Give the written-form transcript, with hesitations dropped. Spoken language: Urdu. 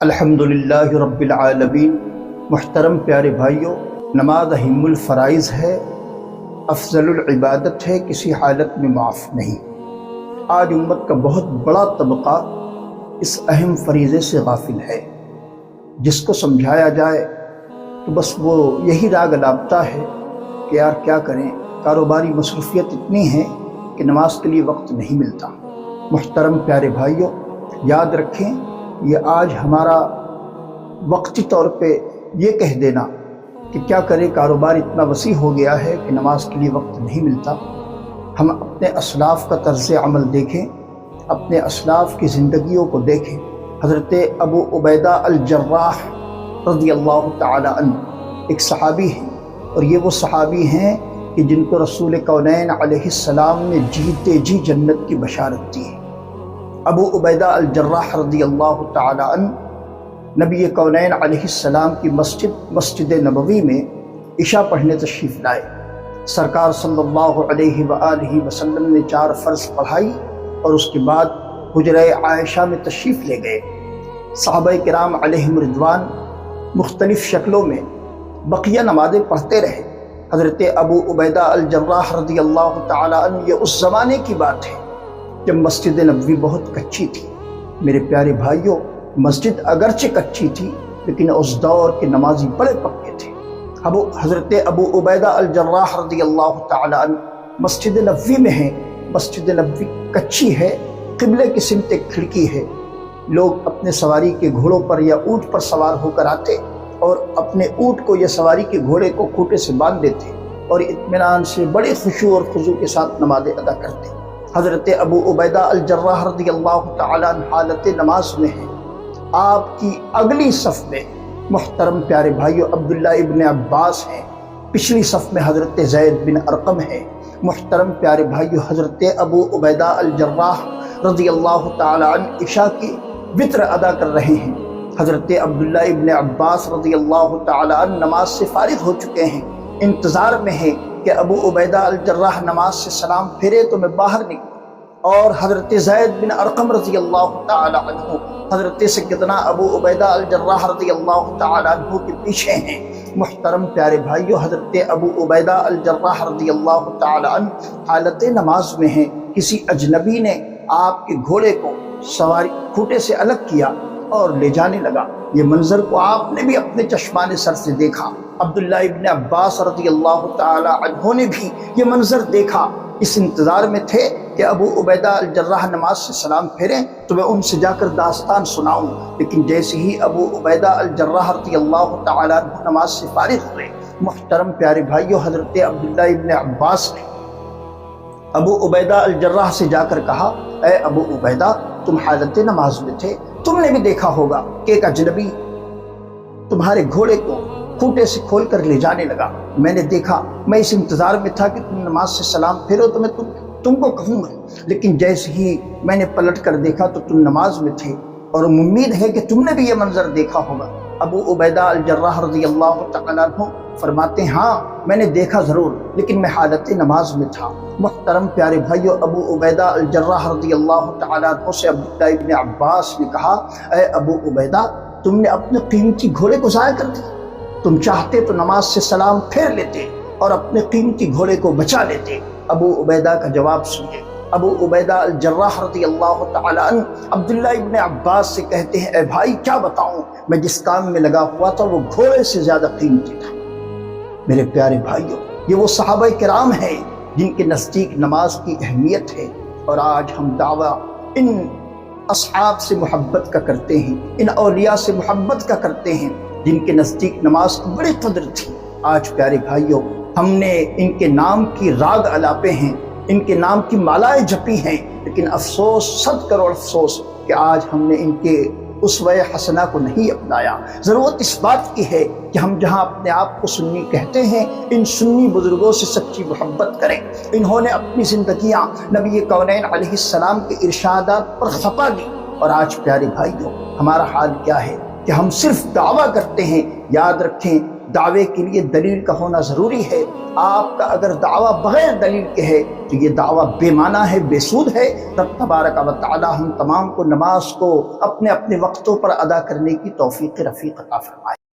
الحمدللہ رب العالمین۔ محترم پیارے بھائیوں، نماز اہم الفرائض ہے، افضل العبادت ہے، کسی حالت میں معاف نہیں۔ آج امت کا بہت بڑا طبقہ اس اہم فریضے سے غافل ہے۔ جس کو سمجھایا جائے تو بس وہ یہی راگ الاپتا ہے کہ یار کیا کریں، کاروباری مصروفیت اتنی ہے کہ نماز کے لیے وقت نہیں ملتا۔ محترم پیارے بھائیوں، یاد رکھیں، یہ آج ہمارا وقتی طور پہ یہ کہہ دینا کہ کیا کرے، کاروبار اتنا وسیع ہو گیا ہے کہ نماز کے لیے وقت نہیں ملتا۔ ہم اپنے اسلاف کا طرز عمل دیکھیں، اپنے اسلاف کی زندگیوں کو دیکھیں۔ حضرت ابو عبیدہ الجراح رضی اللہ تعالی عنہ ایک صحابی ہیں، اور یہ وہ صحابی ہیں کہ جن کو رسول کونین علیہ السلام نے جیتے جی جنت کی بشارت دی ہے۔ ابو عبیدہ الجراح رضی اللہ تعالی عنہ نبی کونین علیہ السلام کی مسجد نبوی میں عشاء پڑھنے تشریف لائے۔ سرکار صلی اللہ علیہ وآلہ وسلم نے 4 فرض پڑھائی اور اس کے بعد حجرہ عائشہ میں تشریف لے گئے۔ صحابہ کرام علیہم رضوان مختلف شکلوں میں بقیہ نمازیں پڑھتے رہے۔ حضرت ابو عبیدہ الجراح رضی اللہ تعالی عنہ، یہ اس زمانے کی بات ہے جب مسجد نبوی بہت کچی تھی۔ میرے پیارے بھائیوں، مسجد اگرچہ کچی تھی لیکن اس دور کے نمازی بڑے پکے تھے۔ حضرت ابو عبیدہ الجراح رضی اللہ تعالی عنہ مسجد نبوی میں ہیں۔ مسجد نبوی کچی ہے، قبلے کی سمت ایک کھڑکی ہے۔ لوگ اپنے سواری کے گھوڑوں پر یا اونٹ پر سوار ہو کر آتے اور اپنے اونٹ کو یا سواری کے گھوڑے کو کھوٹے سے باندھ دیتے اور اطمینان سے بڑے خشوع اور خضوع کے ساتھ نمازیں ادا کرتے۔ حضرت ابو عبیدہ الجراح رضی اللہ تعالی عنہ حالت نماز میں ہیں۔ آپ کی اگلی صف میں محترم پیارے بھائیو عبداللہ ابن عباس ہیں، پچھلی صف میں حضرت زید بن ارقم ہیں۔ محترم پیارے بھائیو، حضرت ابو عبیدہ الجراح رضی اللہ تعالی عنہ عشاء کی وتر ادا کر رہے ہیں۔ حضرت عبداللہ ابن عباس رضی اللہ تعالی عنہ نماز سے فارغ ہو چکے ہیں، انتظار میں ہیں کہ ابو عبیدہ الجراح نماز سے سلام پھیرے تو میں باہر نکلوں، اور حضرت زید بن ارقم رضی اللہ تعالی عنہ حضرت سیدنا ابو عبیدہ الجراح رضی اللہ تعالی عنہ کے پیچھے ہیں۔ محترم پیارے بھائیو، حضرت ابو عبیدہ الجراح رضی اللہ تعالی عنہ حالت نماز میں ہیں۔ کسی اجنبی نے آپ کے گھوڑے کو سواری کھوٹے سے الگ کیا اور لے جانے لگا۔ یہ منظر کو آپ نے بھی اپنے چشمان سر سے دیکھا۔ عبداللہ ابن عباس رضی اللہ تعالی عنہ نے بھی یہ منظر دیکھا۔ اس انتظار میں تھے کہ ابو عبیدہ الجراح نماز سے سلام پھیریں تو میں ان سے جا کر داستان سناؤں، لیکن جیسے ہی ابو عبیدہ الجراح رضی اللہ تعالی عنہ نماز سے فارغ ہوئے، محترم پیارے بھائیو، حضرت عبداللہ ابن عباس نے ابو عبیدہ الجراح سے جا کر کہا، اے ابو عبیدہ، تم حالت نماز میں تھے، تم نے بھی دیکھا ہوگا کہ ایک اجنبی تمہارے گھوڑے کو کھوٹے سے کھول کر لے جانے لگا۔ میں نے دیکھا، میں اس انتظار میں تھا کہ تم نماز سے سلام پھیرو تو میں تم کو کہوں گا، لیکن جیسے ہی میں نے پلٹ کر دیکھا تو تم نماز میں تھے، اور امید ہے کہ تم نے بھی یہ منظر دیکھا ہوگا۔ ابو عبیدہ الجراح رضی اللہ تعالیٰ عنہ فرماتے ہیں، ہاں میں نے دیکھا ضرور، لیکن میں حالت نماز میں تھا۔ محترم پیارے بھائیو، ابو عبیدہ الجراح رضی اللہ تعالیٰ عنہ سے عبداللہ ابن عباس نے کہا، اے ابو عبیدہ، تم نے اپنے قیمتی گھوڑے کو ضائع کر دیا۔ تم چاہتے تو نماز سے سلام پھیر لیتے اور اپنے قیمتی گھوڑے کو بچا لیتے۔ ابو عبیدہ کا جواب سنیے۔ ابو عبیدہ الجراح رضی اللہ تعالی عنہ عبداللہ ابن عباس سے کہتے ہیں، اے بھائی کیا بتاؤں، میں جس کام میں لگا ہوا تھا وہ گھوڑے سے زیادہ قیمتی تھا۔ میرے پیارے بھائیوں، یہ وہ صحابہ کرام ہیں جن کے نزدیک نماز کی اہمیت ہے، اور آج ہم دعویٰ ان اصحاب سے محبت کا کرتے ہیں، ان اولیاء سے محبت کا کرتے ہیں جن کے نزدیک نماز کی بڑی قدر تھی۔ آج پیارے بھائیوں، ہم نے ان کے نام کی راگ الاپے ہیں، ان کے نام کی مالائیں جپی ہیں، لیکن افسوس، 100 کروڑ افسوس کہ آج ہم نے ان کے اسوہ حسنہ کو نہیں اپنایا۔ ضرورت اس بات کی ہے کہ ہم جہاں اپنے آپ کو سنی کہتے ہیں، ان سنی بزرگوں سے سچی محبت کریں۔ انہوں نے اپنی زندگیاں نبی کونین علیہ السلام کے ارشادات پر کھپا دی، اور آج پیارے بھائیوں، ہمارا حال کیا ہے کہ ہم صرف دعویٰ کرتے ہیں یاد رکھیں دعوے کے لیے دلیل کا ہونا ضروری ہے۔ آپ کا اگر دعویٰ بغیر دلیل کے ہے تو یہ دعویٰ بے معنی ہے، بے سود ہے۔ رب تبارک و تعالی ہم تمام کو نماز کو اپنے اپنے وقتوں پر ادا کرنے کی توفیق رفیق عطا فرمائے۔